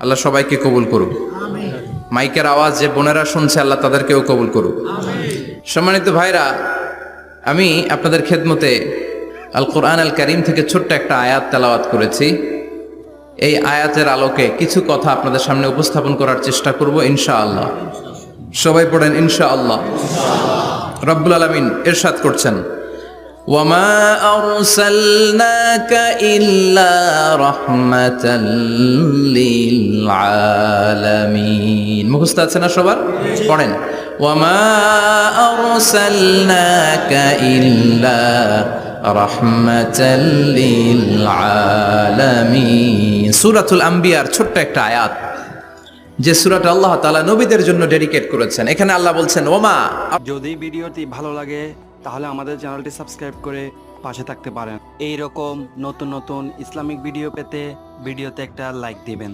আল্লাহ সবাইকে কবুল করুক। মাইকের আওয়াজ যে বোনেরা শুনছে আল্লাহ তাদেরকেও কবুল করুক। সম্মানিত ভাইরা, আমি আপনাদের খেদমতে আল কোরআন আল কারীম থেকে ছোট্ট একটা আয়াত তেলাওয়াত করেছি। এই আয়াতের আলোকে কিছু কথা আপনাদের সামনে উপস্থাপন করার চেষ্টা করব ইনশাআল্লাহ। সবাই পড়েন ইনশাআল্লাহ। রব্বুল আলামিন ইরশাদ করছেন, ওয়ামা আরসালনাকা ইল্লা রাহমাতাল লিল আলামিন। মুখস্থ আছে না সবার? পড়েন, ওয়ামা আরসালনাকা ইল্লা রাহমাতাল লিল আলামিন। সূরাতুল আম্বিয়ার ছোট্ট একটা আয়াত, যে সূরাটা আল্লাহ তাআলা নবীদের জন্য ডেডিকেট করেছেন। এখানে আল্লাহ বলছেন, ওমা। যদি ভিডিওটি ভালো লাগে তাহলে আমাদের চ্যানেলটি সাবস্ক্রাইব করে পাশে থাকতে পারেন। এই রকম নতুন নতুন ইসলামিক ভিডিও পেতে ভিডিওতে একটা লাইক দিবেন।